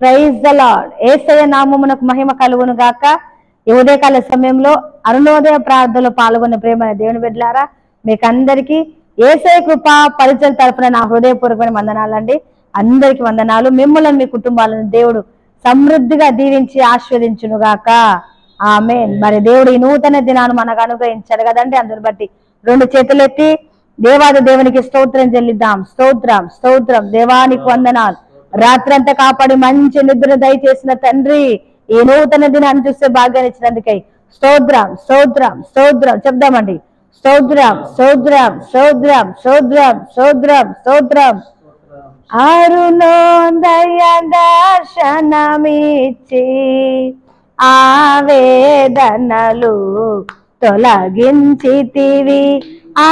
Praise the lord. యేసయ్య నామమునకు మహిమ కలుగును గాక. ఈ ఉదయకాల సమయంలో అరుణోదయ ప్రార్థనలో పాల్గొన్న ప్రేమ దేవుని బిడ్డలారా, మీకు అందరికీ యేసయ్య కృప పరిచయం తరపున నా హృదయపూర్వకమైన వందనాలండి. అందరికి వందనాలు. మిమ్మల్ని మీ కుటుంబాలను దేవుడు సమృద్ధిగా దీవించి ఆశీర్వదించును గాక. ఆమేన్. మరి దేవుడు ఈ నూతన దినాన్ని మనకు అనుగ్రహించాడు కదండి. అందుని బట్టి రెండు చేతులెత్తి దేవాది దేవునికి స్తోత్రం చెల్లిద్దాం. స్తోత్రం స్తోత్రం. దేవానికి వందనాలు. రాత్రంతా కాపాడి మంచి నిద్ర దయచేసిన తండ్రి, ఈ నూతన దినాన్ని చూస్తే భాగ్యాన్ని ఇచ్చినందుకై స్తోత్రం స్తోత్రం స్తోత్రం చెప్దామండి. స్తోత్రం స్తోత్రం స్తోత్రం స్తోత్రం స్తోత్రం స్తోత్రం. అరుణోదయ దర్శనమిచ్చి ఆవేదనలు తొలగించితివి.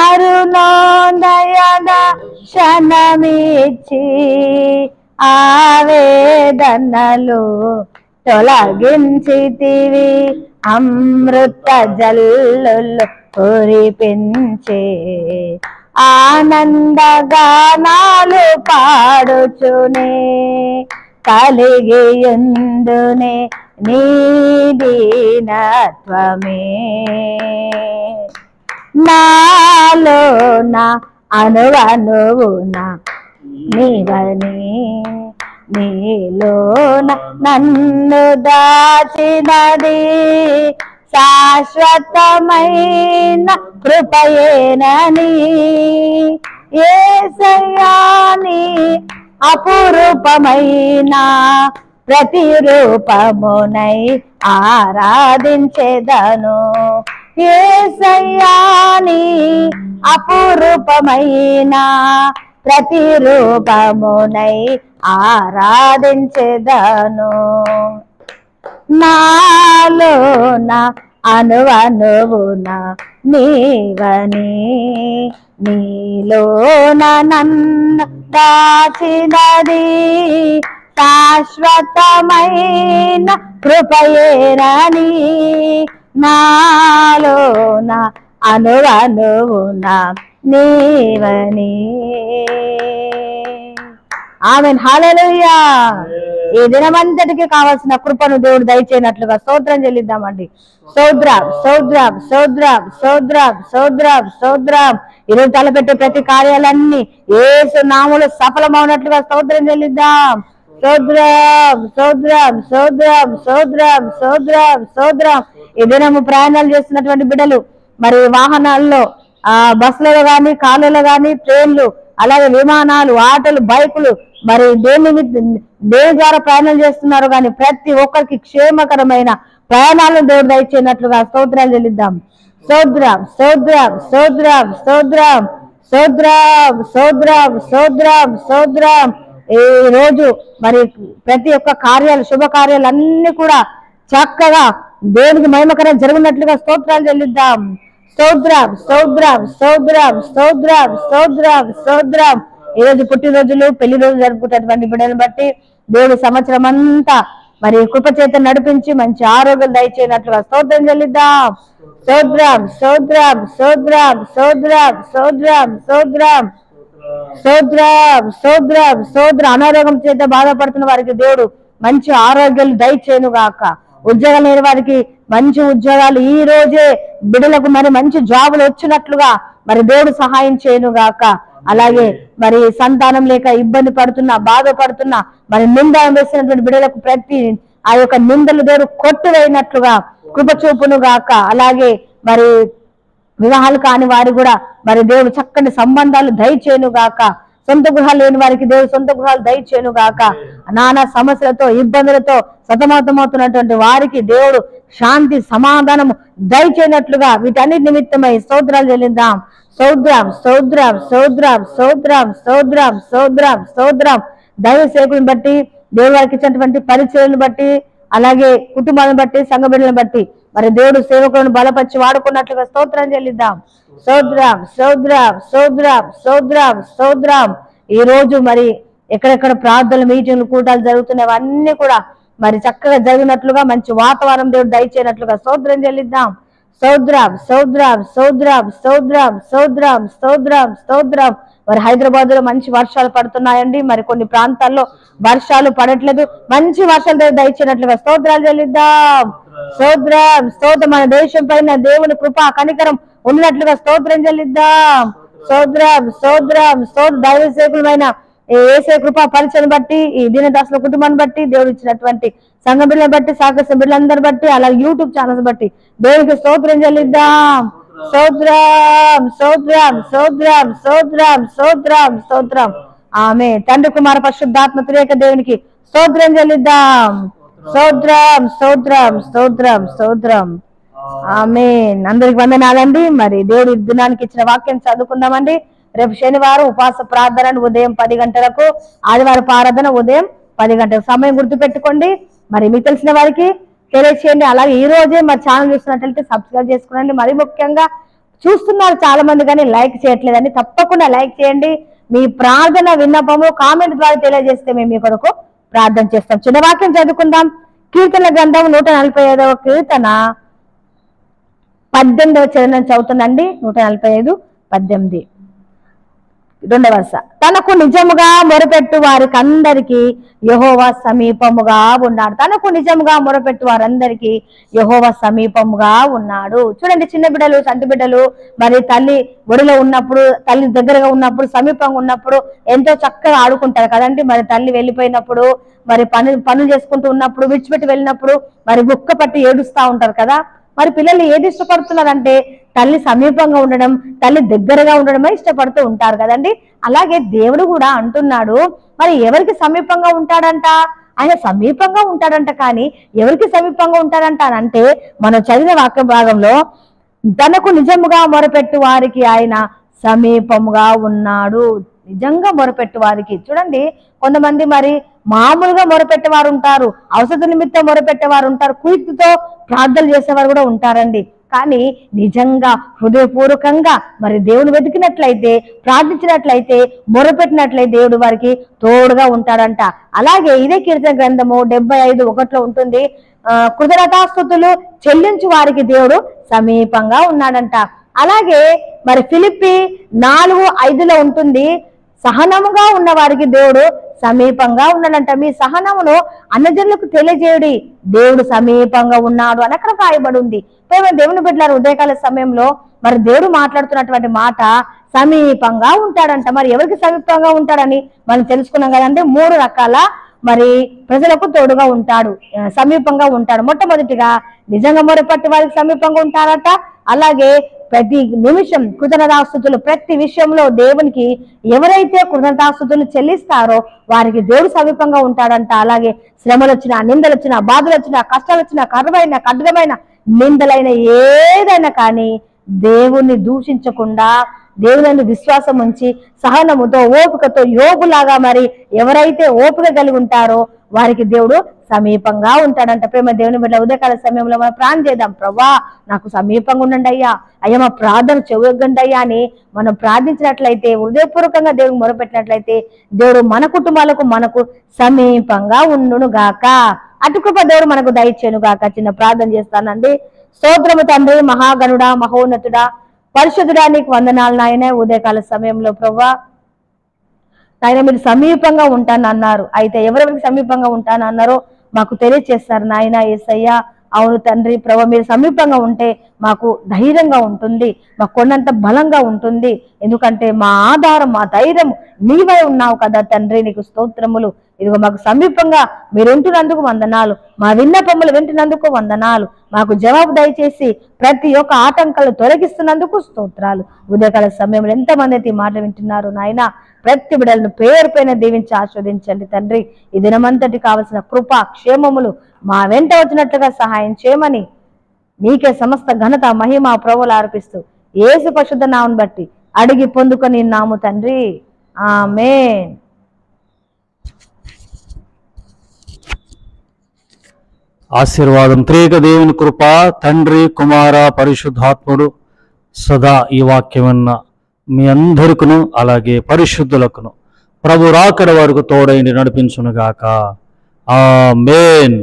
అరుణోదయ దర్శనమిచ్చి ఆవేదనలు తొలగించితివి. అమృత జల్లులు కురిపించే ఆనందగానాలు పాడుచునే కలిగియుందునే నీ దీనత్వమే. నాలోన అణువణువున నీవని, నీలోన నన్ను దాచినది శాశ్వతమైన కృపయేనని. యేసయ్యా నీ అపురూపమైన ప్రతిరూపమునై ఆరాధించెదను. యేసయ్యా నీ అపురూపమైన ప్రతిరూపమునై ఆరాధించెదను. నాలోన అణువణువున నీవని, నీలోన నన్ను దాచినది శాశ్వతమైన కృపయేనని. నాలోన అణువణువున నీవని. ఆమేన్. హల్లెలూయా. ఈ దినమంతటికి కావాల్సిన కృపను దేవుడు దయచేయనట్లుగా స్తోత్రం చెల్లిద్దామండి. స్తోత్రం స్తోత్రం స్తోత్రం స్తోత్రం స్తోత్రం స్తోత్రం. ఈరోజు తలపెట్టే ప్రతి కార్యాలన్నీ యేసు నామములో సఫలమవునట్లుగా స్తోత్రం చెల్లిద్దాం. స్తోత్రం స్తోత్రం స్తోత్రం స్తోత్రం స్తోత్రం స్తోత్రం. ఈ దినము ప్రయాణాలు చేస్తున్నటువంటి బిడ్డలు మరి వాహనాల్లో, బస్సులలో గాని, కార్లలో గాని, ట్రైన్లు, అలాగే విమానాలు, ఆటోలు, బైకులు, మరి దేని ద్వారా ప్రయాణాలు చేస్తున్నారు కానీ ప్రతి ఒక్కరికి క్షేమకరమైన ప్రయాణాలను దేవుడు దయచేయనట్లుగా స్తోత్రాలు చెల్లిద్దాం. స్తోత్రం స్తోత్రం స్తోత్రం స్తోత్రం స్తోత్రం స్తోత్రం స్తోత్రం స్తోత్రం. ఈ రోజు మరి ప్రతి ఒక్క కార్యాలు, శుభకార్యాలు అన్ని కూడా చక్కగా దేవునికి మహిమకరంగా జరుగునట్లుగా స్తోత్రాలు చెల్లిద్దాం. స్తోత్రం స్తోత్రం స్తోత్రం స్తోత్రం స్తోత్రం స్తోత్రం. ఈ రోజు పుట్టినరోజులు, పెళ్లి రోజులు జరుపుకున్నటువంటి బిడ్డలను బట్టి దేవుడు సంవత్సరం అంతా మరి కృపచేత నడిపించి మంచి ఆరోగ్యం దయచేయనట్లుగా స్తోత్రం చెల్లిద్దాం. స్తోత్రం స్తోత్రం స్తోత్రం స్తోత్రం స్తోత్రం స్తోత్రం స్తోత్రం స్తోత్రం స్తోత్రం. అనారోగ్యం చేత బాధపడుతున్న వారికి దేవుడు మంచి ఆరోగ్యాలు దయచేయను గాక. ఉద్యోగాలు లేని వారికి మంచి ఉద్యోగాలు ఈ రోజే బిడ్డలకు మరి మంచి జాబులు వచ్చినట్లుగా మరి దేవుడు సహాయం చేయను గాక. అలాగే మరి సంతానం లేక ఇబ్బంది పడుతున్నా, బాధపడుతున్నా, మరి నింద వేసినటువంటి బిడ్డలకు ప్రతి ఆ యొక్క నిందలు దేవుడు కొట్టివేయనట్లుగా కృప చూపును గాక. అలాగే మరి వివాహాలు కాని వారు కూడా మరి దేవుడు చక్కని సంబంధాలు దయచేయను గాక. సొంత గృహాలు లేని వారికి దేవుడు సొంత గృహాలు దయచేయను గాక. నానా సమస్యలతో, ఇబ్బందులతో సతమతమవుతున్నటువంటి వారికి దేవుడు శాంతి, సమాధానము దయచేయనట్లుగా వీటన్నిటి నిమిత్తమై స్తోత్రాలు చెల్లిద్దాం. స్తోత్రం స్తోత్రం స్తోత్రం స్తోత్రం స్తోత్రం స్తోత్రం స్తోత్రం. దైవ సేవకులను బట్టి, దేవుడు వారికి ఇచ్చినటువంటి పరిచయాలను బట్టి, అలాగే కుటుంబాలను బట్టి, సంఘ బిడ్డలను బట్టి మరి దేవుడు సేవకులను బలపరిచి వాడుకున్నట్లుగా స్తోత్రం చెల్లిద్దాం. స్తోత్రం స్తోత్రం స్తోత్రం స్తోత్రం స్తోత్రం. ఈ రోజు మరి ఎక్కడెక్కడ ప్రార్థనలు, మీటింగ్లు, కూటాలు జరుగుతున్నవన్నీ కూడా మరి చక్కగా జరిగినట్లుగా మంచి వాతావరణం దేవుడు దయచేయనట్లుగా స్తోత్రం చెల్లిద్దాం. స్తోత్రం స్తోత్రం స్తోత్రం స్తోత్రం స్తోత్రం స్తోత్రం స్తోత్రం. మరి హైదరాబాద్ లో మంచి వర్షాలు పడుతున్నాయండి. మరి కొన్ని ప్రాంతాల్లో వర్షాలు పడట్లేదు. మంచి వర్షాలు దయచేయనట్లుగా స్తోత్రాలు చెల్లిద్దాం. స్తోత్రం మన దేశం పైన దేవుని కృప కనికరం ఉన్నట్లుగా స్తోత్రం చెల్లిద్దాం. దైవ సేకులమైన ఏసే కృప పరిచయం బట్టి, ఈ దీనదాసుల కుటుంబాన్ని బట్టి, దేవుడు ఇచ్చినటువంటి సంఘ బిడ్డలను బట్టి, సాగస బిడ్డలందరిని బట్టి, అలాగే యూట్యూబ్ ఛానల్స్ బట్టి దేవుడికి స్తోత్రం చెల్లిద్దాం. స్తోత్రం. ఆమె తండ్రి కుమార పరిశుద్ధాత్మ త్రియేక దేవునికి స్తోత్రం చెల్లిద్దాం. స్తోత్రం. ఆమె అందరికి వందనాలండి. మరి దేవుడు దినానికి ఇచ్చిన వాక్యం చదువుకుందామండి. రేపు శనివారం ఉపవాస ప్రార్థన ఉదయం 10 గంటలకు, ఆదివారం ఆరాధన ఉదయం 10 గంటలకు. సమయం గుర్తు పెట్టుకోండి. మరి మీకు తెలిసిన వారికి తెలియచేయండి. అలాగే ఈ రోజే మరి ఛానల్ చూస్తున్నట్లయితే సబ్స్క్రైబ్ చేసుకోండి. మరి ముఖ్యంగా చూస్తున్నారు చాలా మంది కానీ లైక్ చేయట్లేదండి. తప్పకుండా లైక్ చేయండి. మీ ప్రార్థన విన్నపము కామెంట్ ద్వారా తెలియజేస్తే మేము మీ కొరకు ప్రార్థన చేస్తాం. చిన్న వాక్యం చదువుకుందాం. కీర్తన గ్రంథం 145వ కీర్తన 18వ చరణం చదువుతుందండి. 145:18 2వ వరుస. తనకు నిజముగా మొరపెట్టు వారికి అందరికీ యెహోవా సమీపముగా ఉన్నాడు. తనకు నిజముగా మొరపెట్టు వారందరికీ యెహోవా సమీపముగా ఉన్నాడు. చూడండి, చిన్న బిడ్డలు, చంటి బిడ్డలు మరి తల్లి ఒడిలో ఉన్నప్పుడు, తల్లి దగ్గరగా ఉన్నప్పుడు, సమీపంగా ఉన్నప్పుడు ఎంతో చక్కగా ఆడుకుంటారు కదండి. మరి తల్లి వెళ్ళిపోయినప్పుడు, మరి పనులు చేసుకుంటూ ఉన్నప్పుడు, విడిచిపెట్టి వెళ్ళినప్పుడు మరి బుక్క పట్టి ఏడుస్తూ ఉంటారు కదా. మరి పిల్లలు ఏది ఇష్టపడుతున్నారంటే తల్లి సమీపంగా ఉండడం, తల్లి దగ్గరగా ఉండడమే ఇష్టపడుతూ ఉంటారు కదండి. అలాగే దేవుడు కూడా అంటున్నాడు, మరి ఎవరికి సమీపంగా ఉంటాడంట? ఆయన సమీపంగా ఉంటాడంట. కానీ ఎవరికి సమీపంగా ఉంటాడంట అంటే మనం చదివిన వాక్య భాగంలో తనకు నిజముగా మొరపెట్టు వారికి ఆయన సమీపముగా ఉన్నాడు. నిజంగా మొరపెట్టు వారికి. చూడండి, కొంతమంది మరి మామూలుగా మొరపెట్టేవారు ఉంటారు, అవసర నిమిత్తం మొరపెట్టేవారు ఉంటారు, కుయుక్తితో ప్రార్థనలు చేసేవారు కూడా ఉంటారండి. కానీ నిజంగా హృదయపూర్వకంగా మరి దేవుని వెతికినట్లయితే, ప్రార్థించినట్లయితే, మొరపెట్టినట్లయితే దేవుడు వారికి తోడుగా ఉంటాడంట. అలాగే ఇదే కీర్తన గ్రంథము 75:1 ఉంటుంది, కృతజ్ఞతాస్తుతులు చెల్లించు వారికి దేవుడు సమీపంగా ఉన్నాడంట. అలాగే మరి ఫిలిప్పి 4:5 ఉంటుంది, సహనముగా ఉన్న వారికి దేవుడు సమీపంగా ఉన్నాడంట. మీ సహనమును అన్నజనులకు తెలియజేయుడి, దేవుడు సమీపంగా ఉన్నాడు అని అక్కడ రాయబడి ఉంది. దేవుని బిడ్డలారా, ఉదయకాల సమయంలో మరి దేవుడు మాట్లాడుతున్నటువంటి మాట సమీపంగా ఉంటాడంట. మరి ఎవరికి సమీపంగా ఉంటాడని మనం తెలుసుకున్నాం కదంటే 3 రకాల మరి ప్రజలకు తోడుగా ఉంటాడు, సమీపంగా ఉంటాడు. మొట్టమొదటిగా నిజంగా మొరపట్టి వారికి సమీపంగా ఉంటారట. అలాగే ప్రతి నిమిషం కృతజ్ఞతాస్తుతులు, ప్రతి విషయంలో దేవునికి ఎవరైతే కృతజ్ఞతాస్తుతులు చెల్లిస్తారో వారికి దేవుడు సమీపంగా ఉంటాడంట. అలాగే శ్రమలు వచ్చినా, నిందలు వచ్చినా, బాధలు వచ్చినా, కష్టాలు వచ్చినా, కరువైన ఖడ్గమైన నిందలైన ఏదైనా కానీ దేవుణ్ణి దూషించకుండా, దేవుని విశ్వాసం ఉంచి సహనముతో, ఓపికతో, యోగులాగా మరి ఎవరైతే ఓపిక కలిగి ఉంటారో వారికి దేవుడు సమీపంగా ఉంటాడంట. ప్రేమ దేవుని బిడ్డ, ఉదయకాల సమయంలో మనం ప్రార్థన చేద్దాం. ప్రభా, నాకు సమీపంగా ఉండండి అయ్యా, అయ్యా మా ప్రార్థన చెవిగండి అయ్యా అని మనం ప్రార్థించినట్లయితే, హృదయపూర్వకంగా దేవుడికి మొరపెట్టినట్లయితే దేవుడు మన కుటుంబాలకు, మనకు సమీపంగా ఉండును గాక. అటుకృప దేవుడు మనకు దయచేయను గాక. చిన్న ప్రార్థన చేస్తానండి. స్తోత్రము తండ్రి, మహాగణుడా, మహోన్నతుడా, పరిశుద్ధుడా, నీకు వందనాలు నాయన. ఉదయకాల సమయంలో ప్రభా నాయన మీరు సమీపంగా ఉంటానన్నారు. అయితే ఎవరెవరికి సమీపంగా ఉంటానన్నారో మాకు తెలియచేస్తారు నాయన. యేసయ్యా, అవును తండ్రి ప్రభా, మీరు సమీపంగా ఉంటే మాకు ధైర్యంగా ఉంటుంది, మాకు కొండంత బలంగా ఉంటుంది. ఎందుకంటే మా ఆధారం, మా ధైర్యం నీవై ఉన్నావు కదా తండ్రి. నీకు స్తోత్రములు. ఇదిగో మాకు సమీపంగా మీరు ఉంటున్నందుకు వందనాలు, మా విన్నపములు వింటున్నందుకు వందనాలు, మాకు జవాబు దయచేసి ప్రతి ఒక్క ఆటంకాలు తొలగిస్తున్నందుకు స్తోత్రాలు. ఉదయకాల సమయంలో ఎంతమంది అయితే ఈ మాట వింటున్నారు నాయన, ప్రతి బిడ్డలను పేరు పైన దీవించి ఆస్వాదించండి తండ్రి. ఈ దినమంతటి కావలసిన కృప, క్షేమములు మా వెంట వచ్చినట్లుగా సహాయం చేయమని నీకే సమస్త ఘనత, మహిమ, ప్రభువులు అర్పిస్తూ యేసు పరిశుద్ధ నామమును బట్టి అడిగి పొందుకొని నాము తండ్రి. ఆమేన్. ఆశీర్వాదం. త్రియేక దేవుని కృప, తండ్రి, కుమార, పరిశుద్ధాత్ముడు సదా ఈ వాక్యమన్న మీ అందరికను, అలాగే పరిశుద్ధులకును ప్రభు రాకడ వరకు తోడైండి నడిపించునుగాక. ఆమేన్.